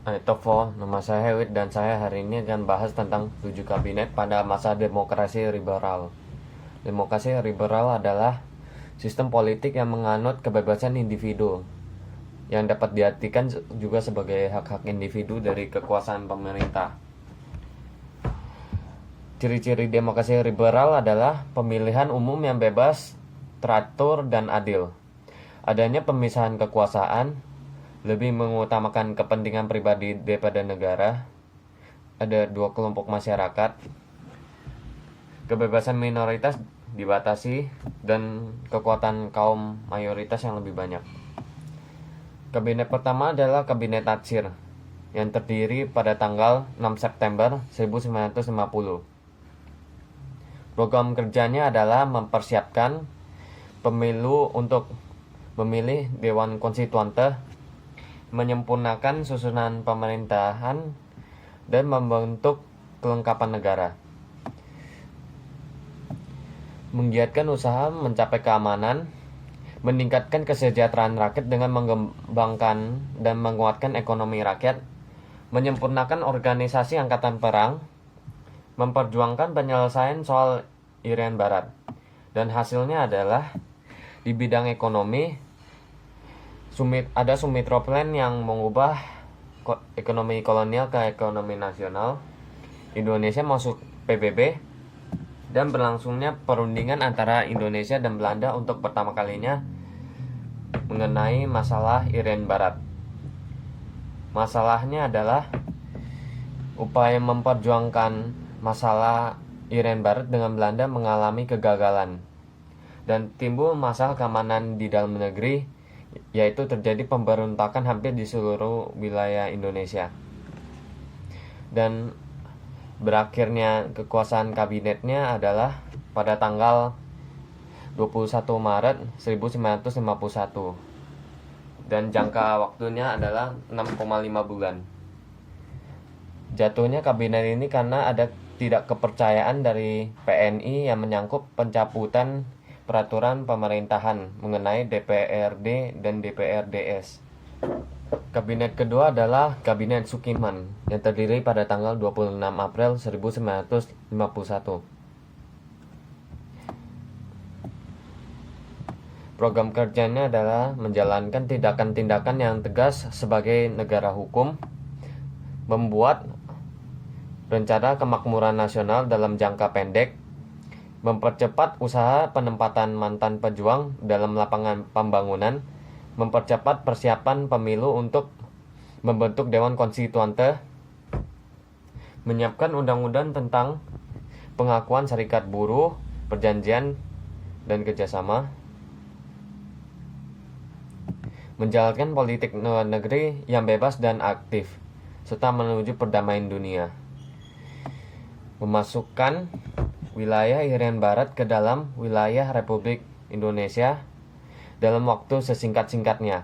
Tofo, nama saya Hewit dan saya hari ini akan bahas tentang 7 kabinet pada masa demokrasi liberal. Demokrasi liberal adalah sistem politik yang menganut kebebasan individu, yang dapat diartikan juga sebagai hak-hak individu dari kekuasaan pemerintah. Ciri-ciri demokrasi liberal adalah pemilihan umum yang bebas, teratur, dan adil. Adanya pemisahan kekuasaan, lebih mengutamakan kepentingan pribadi daripada negara. Ada dua kelompok masyarakat. Kebebasan minoritas dibatasi dan kekuatan kaum mayoritas yang lebih banyak. Kabinet pertama adalah Kabinet Natsir yang terdiri pada tanggal 6 September 1950. Program kerjanya adalah mempersiapkan pemilu untuk memilih Dewan Konstituante, menyempurnakan susunan pemerintahan, dan membentuk kelengkapan negara. Menggiatkan usaha mencapai keamanan, meningkatkan kesejahteraan rakyat dengan mengembangkan dan menguatkan ekonomi rakyat, menyempurnakan organisasi angkatan perang, memperjuangkan penyelesaian soal Irian Barat. Dan hasilnya adalah di bidang ekonomi, ada Sumitra Plan yang mengubah ekonomi kolonial ke ekonomi nasional. Indonesia masuk PBB dan berlangsungnya perundingan antara Indonesia dan Belanda untuk pertama kalinya mengenai masalah Irian Barat. Masalahnya adalah upaya memperjuangkan masalah Irian Barat dengan Belanda mengalami kegagalan dan timbul masalah keamanan di dalam negeri, yaitu terjadi pemberontakan hampir di seluruh wilayah Indonesia. Dan berakhirnya kekuasaan kabinetnya adalah pada tanggal 21 Maret 1951 dan jangka waktunya adalah 6,5 bulan. Jatuhnya kabinet ini karena ada tidak kepercayaan dari PNI yang menyangkut pencabutan peraturan pemerintahan mengenai DPRD dan DPRDS. Kabinet kedua adalah Kabinet Sukiman yang terdiri pada tanggal 26 April 1951. Program kerjanya adalah menjalankan tindakan-tindakan yang tegas sebagai negara hukum, membuat rencana kemakmuran nasional dalam jangka pendek, mempercepat usaha penempatan mantan pejuang dalam lapangan pembangunan, mempercepat persiapan pemilu untuk membentuk Dewan Konstituante, menyiapkan undang-undang tentang pengakuan serikat buruh, perjanjian, dan kerjasama, menjalankan politik luar negeri yang bebas dan aktif, serta menuju perdamaian dunia, memasukkan wilayah Irian Barat ke dalam wilayah Republik Indonesia dalam waktu sesingkat-singkatnya.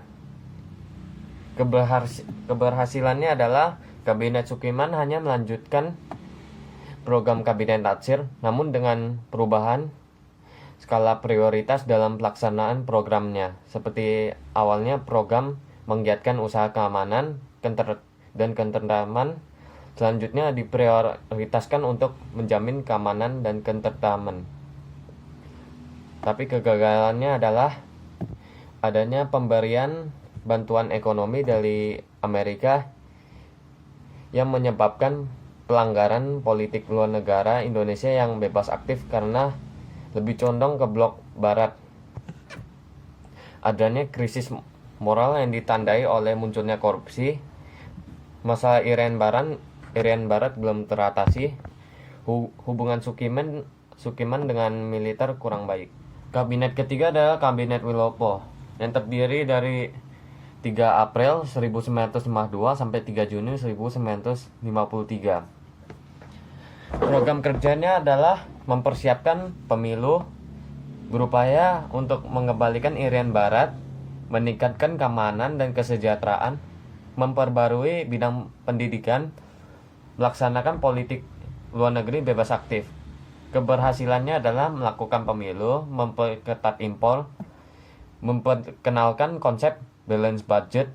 Keberhasilannya adalah Kabinet Sukiman hanya melanjutkan program Kabinet Natsir, namun dengan perubahan skala prioritas dalam pelaksanaan programnya. Seperti awalnya program menggiatkan usaha keamanan dan ketentraman, selanjutnya diprioritaskan untuk menjamin keamanan dan ketentraman. Tapi kegagalannya adalah adanya pemberian bantuan ekonomi dari Amerika yang menyebabkan pelanggaran politik luar negara Indonesia yang bebas aktif karena lebih condong ke blok barat. Adanya krisis moral yang ditandai oleh munculnya korupsi. Masalah Irian Barat belum teratasi. Hubungan Sukiman dengan militer kurang baik. Kabinet ketiga adalah Kabinet Wilopo yang terdiri dari 3 April 1952 sampai 3 Juni 1953. Program kerjanya adalah mempersiapkan pemilu, berupaya untuk mengembalikan Irian Barat, meningkatkan keamanan dan kesejahteraan, memperbarui bidang pendidikan, melaksanakan politik luar negeri bebas aktif. Keberhasilannya adalah melakukan pemilu, memperketat impor, memperkenalkan konsep balance budget,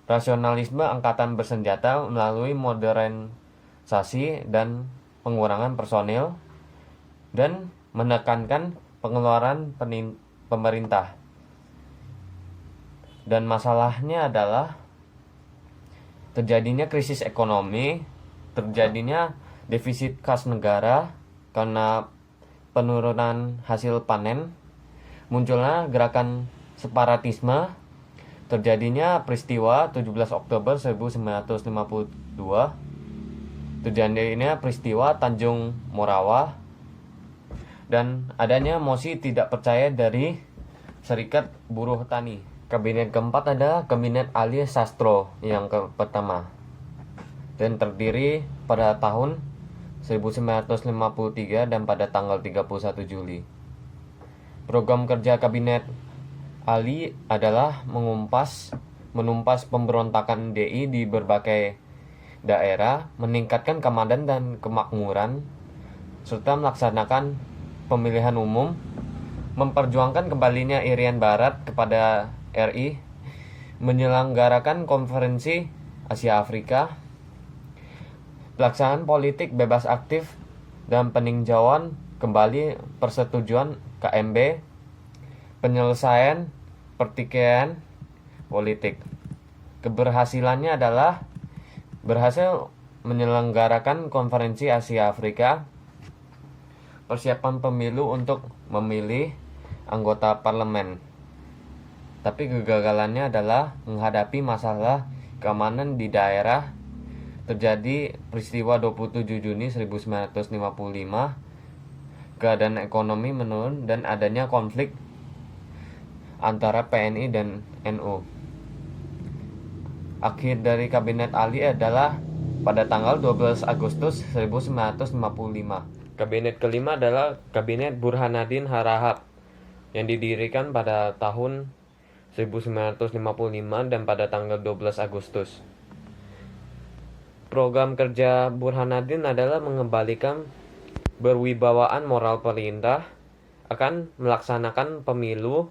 rasionalisme angkatan bersenjata melalui modernisasi dan pengurangan personil, dan menekankan pengeluaran pemerintah. Dan masalahnya adalah terjadinya krisis ekonomi, terjadinya defisit kas negara karena penurunan hasil panen, munculnya gerakan separatisme, terjadinya peristiwa 17 Oktober 1952, terjadinya peristiwa Tanjung Morawa, dan adanya mosi tidak percaya dari Serikat Buruh Tani. Kabinet keempat adalah Kabinet Ali Sastro yang pertama, dan terdiri pada tahun 1953 dan pada tanggal 31 Juli. Program kerja Kabinet Ali adalah menumpas pemberontakan DI di berbagai daerah, meningkatkan keamanan dan kemakmuran, serta melaksanakan pemilihan umum, memperjuangkan kembalinya Irian Barat kepada RI, menyelenggarakan konferensi Asia Afrika, pelaksanaan politik bebas aktif dan peninjauan kembali persetujuan KMB, penyelesaian pertikaian politik. Keberhasilannya adalah berhasil menyelenggarakan konferensi Asia Afrika, persiapan pemilu untuk memilih anggota parlemen. Tapi kegagalannya adalah menghadapi masalah keamanan di daerah. Terjadi peristiwa 27 Juni 1955, keadaan ekonomi menurun dan adanya konflik antara PNI dan NU. Akhir dari Kabinet Ali adalah pada tanggal 12 Agustus 1955. Kabinet kelima adalah Kabinet Burhanuddin Harahap yang didirikan pada tahun 1955 dan pada tanggal 12 Agustus. Program kerja Burhanuddin adalah mengembalikan berwibawaan moral perintah, akan melaksanakan pemilu,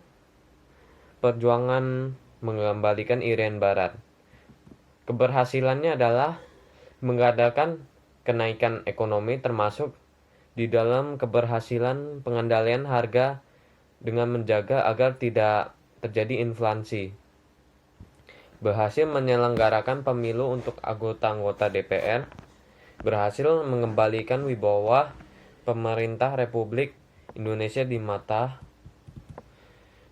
perjuangan mengembalikan Irian Barat. Keberhasilannya adalah mengadakan kenaikan ekonomi, termasuk di dalam keberhasilan pengendalian harga dengan menjaga agar tidak terjadi inflasi. Berhasil menyelenggarakan pemilu untuk anggota-anggota DPR, berhasil mengembalikan wibawa pemerintah Republik Indonesia di mata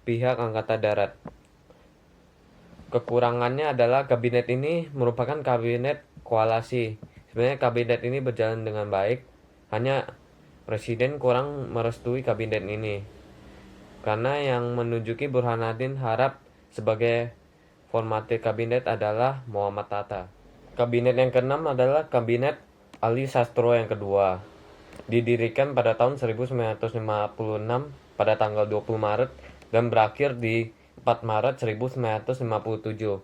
pihak Angkatan Darat. Kekurangannya adalah kabinet ini merupakan kabinet koalisi. Sebenarnya kabinet ini berjalan dengan baik, hanya Presiden kurang merestui kabinet ini. Karena yang menunjuki Burhanuddin Harahap sebagai formatir kabinet adalah Muhammad Hatta. Kabinet yang keenam adalah Kabinet Ali Sastro yang kedua. Didirikan pada tahun 1956 pada tanggal 20 Maret dan berakhir di 4 Maret 1957.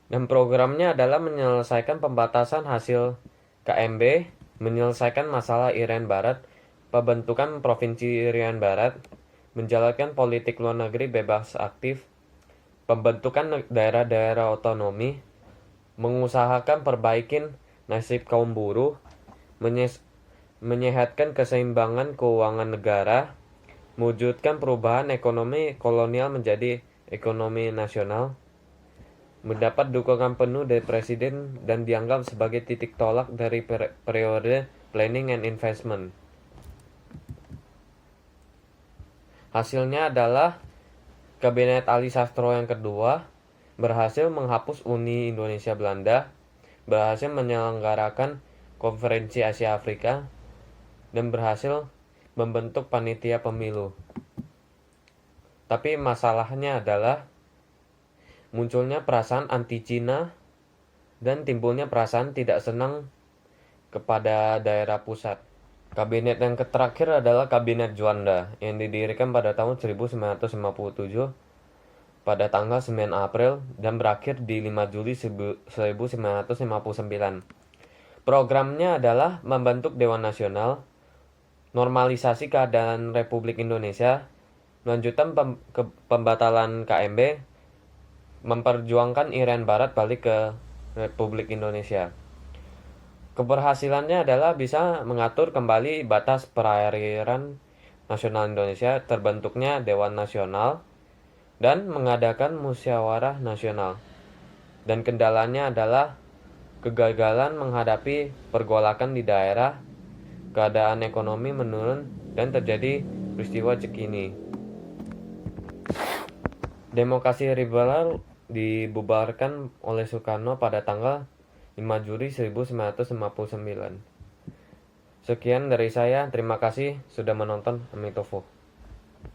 Dan programnya adalah menyelesaikan pembatasan hasil KMB, menyelesaikan masalah Irian Barat, pembentukan Provinsi Irian Barat, menjalankan politik luar negeri bebas aktif, pembentukan daerah-daerah otonomi, mengusahakan perbaikin nasib kaum buruh, menyehatkan keseimbangan keuangan negara, mewujudkan perubahan ekonomi kolonial menjadi ekonomi nasional, mendapat dukungan penuh dari Presiden dan dianggap sebagai titik tolak dari periode planning and investment. Hasilnya adalah Kabinet Ali Sastro yang kedua berhasil menghapus Uni Indonesia Belanda, berhasil menyelenggarakan Konferensi Asia Afrika, dan berhasil membentuk panitia pemilu. Tapi masalahnya adalah munculnya perasaan anti-Cina dan timbulnya perasaan tidak senang kepada daerah pusat. Kabinet yang terakhir adalah Kabinet Juanda yang didirikan pada tahun 1957 pada tanggal 9 April dan berakhir di 5 Juli 1959. Programnya adalah membentuk Dewan Nasional, normalisasi keadaan Republik Indonesia, melanjutkan pembatalan KMB, memperjuangkan Irian Barat balik ke Republik Indonesia. Keberhasilannya adalah bisa mengatur kembali batas perairan nasional Indonesia, terbentuknya Dewan Nasional, dan mengadakan musyawarah nasional. Dan kendalanya adalah kegagalan menghadapi pergolakan di daerah, keadaan ekonomi menurun, dan terjadi peristiwa Cekini. Demokrasi liberal dibubarkan oleh Soekarno pada tanggal 5 Juli 1959. Sekian dari saya, terima kasih sudah menonton. Amitofo.